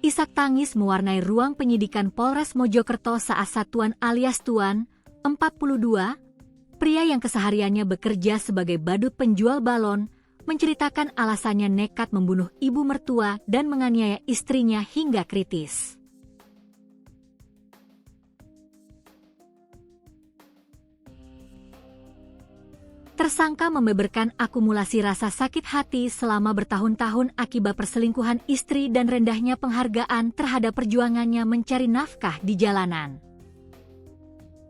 Isak tangis mewarnai ruang penyidikan Polres Mojokerto saat Satuan alias Tuan, 42, pria yang kesehariannya bekerja sebagai badut penjual balon, menceritakan alasannya nekat membunuh ibu mertua dan menganiaya istrinya hingga kritis. Tersangka membeberkan akumulasi rasa sakit hati selama bertahun-tahun akibat perselingkuhan istri dan rendahnya penghargaan terhadap perjuangannya mencari nafkah di jalanan.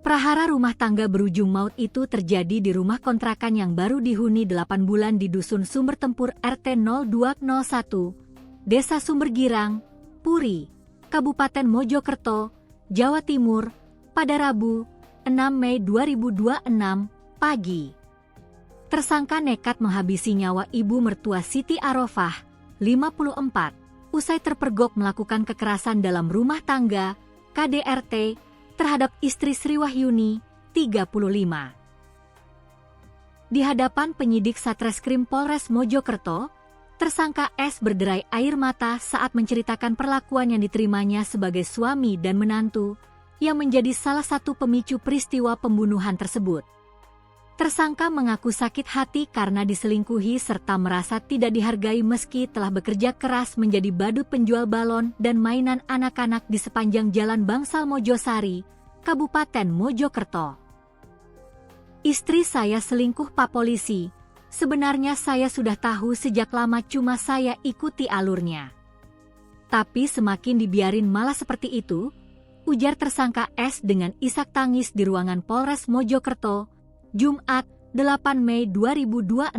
Prahara rumah tangga berujung maut itu terjadi di rumah kontrakan yang baru dihuni 8 bulan di Dusun Sumber Tempur RT 0201, Desa Sumber Girang, Puri, Kabupaten Mojokerto, Jawa Timur, pada Rabu, 6 Mei 2026, pagi. Tersangka nekat menghabisi nyawa ibu mertua Siti Arofah, 54, usai terpergok melakukan kekerasan dalam rumah tangga, KDRT, terhadap istri Sri Wahyuni, 35. Di hadapan penyidik Satreskrim Polres Mojokerto, tersangka S berderai air mata saat menceritakan perlakuan yang diterimanya sebagai suami dan menantu, yang menjadi salah satu pemicu peristiwa pembunuhan tersebut. Tersangka mengaku sakit hati karena diselingkuhi serta merasa tidak dihargai meski telah bekerja keras menjadi badut penjual balon dan mainan anak-anak di sepanjang Jalan Bangsal Mojosari, Kabupaten Mojokerto. Istri saya selingkuh Pak Polisi, sebenarnya saya sudah tahu sejak lama cuma saya ikuti alurnya. Tapi semakin dibiarin malah seperti itu, ujar tersangka S dengan isak tangis di ruangan Polres Mojokerto, Jumat, 8 Mei 2026.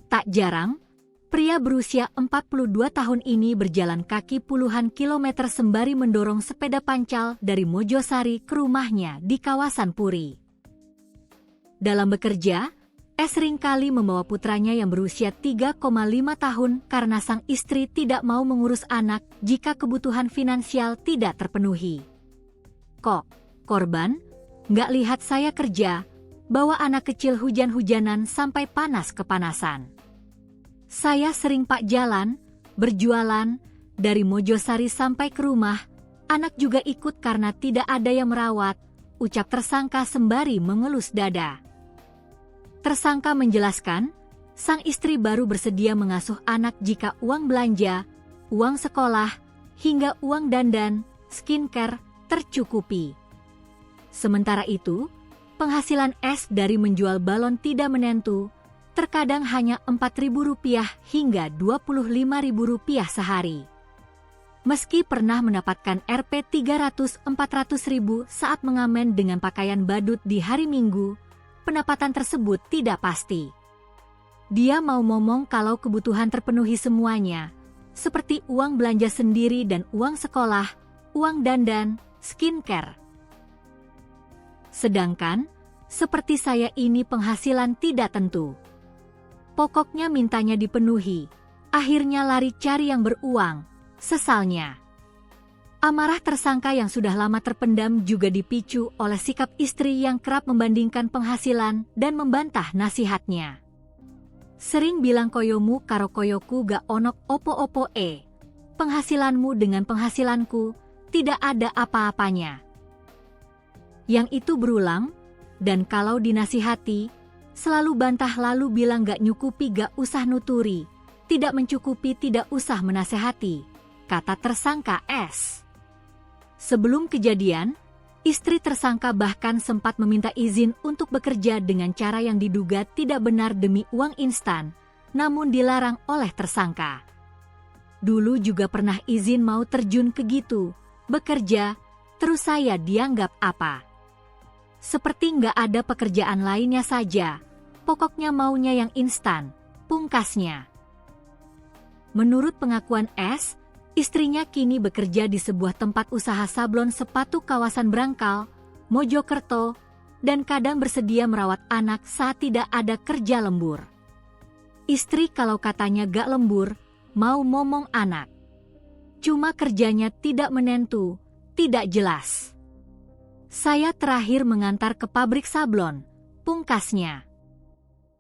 Tak jarang, pria berusia 42 tahun ini berjalan kaki puluhan kilometer sembari mendorong sepeda pancal dari Mojosari ke rumahnya di kawasan Puri. Dalam bekerja, S seringkali membawa putranya yang berusia 3,5 tahun karena sang istri tidak mau mengurus anak jika kebutuhan finansial tidak terpenuhi. Kok, korban? Nggak lihat saya kerja, bawa anak kecil hujan-hujanan sampai panas kepanasan. Saya sering pak jalan, berjualan, dari Mojosari sampai ke rumah, anak juga ikut karena tidak ada yang merawat, ucap tersangka sembari mengelus dada. Tersangka menjelaskan, sang istri baru bersedia mengasuh anak jika uang belanja, uang sekolah, hingga uang dandan, skincare, tercukupi. Sementara itu, penghasilan S dari menjual balon tidak menentu, terkadang hanya Rp4.000 hingga Rp25.000 sehari. Meski pernah mendapatkan Rp 300-400.000 saat mengamen dengan pakaian badut di hari Minggu, pendapatan tersebut tidak pasti. Dia mau ngomong kalau kebutuhan terpenuhi semuanya, seperti uang belanja sendiri dan uang sekolah, uang dandan, skincare. Sedangkan, seperti saya ini penghasilan tidak tentu. Pokoknya mintanya dipenuhi, akhirnya lari cari yang beruang, sesalnya. Amarah tersangka yang sudah lama terpendam juga dipicu oleh sikap istri yang kerap membandingkan penghasilan dan membantah nasihatnya. Sering bilang koyomu karo koyoku gak onok opo-opo penghasilanmu dengan penghasilanku, tidak ada apa-apanya. Yang itu berulang, dan kalau dinasihati, selalu bantah lalu bilang gak nyukupi gak usah nuturi, tidak mencukupi tidak usah menasehati, kata tersangka S. Sebelum kejadian, istri tersangka bahkan sempat meminta izin untuk bekerja dengan cara yang diduga tidak benar demi uang instan, namun dilarang oleh tersangka. Dulu juga pernah izin mau terjun ke gitu, bekerja, terus saya dianggap apa? Seperti nggak ada pekerjaan lainnya saja, pokoknya maunya yang instan, pungkasnya. Menurut pengakuan S, istrinya kini bekerja di sebuah tempat usaha sablon sepatu kawasan Brangkal, Mojokerto, dan kadang bersedia merawat anak saat tidak ada kerja lembur. Istri kalau katanya gak lembur, mau momong anak. Cuma kerjanya tidak menentu, tidak jelas. Saya terakhir mengantar ke pabrik sablon, pungkasnya.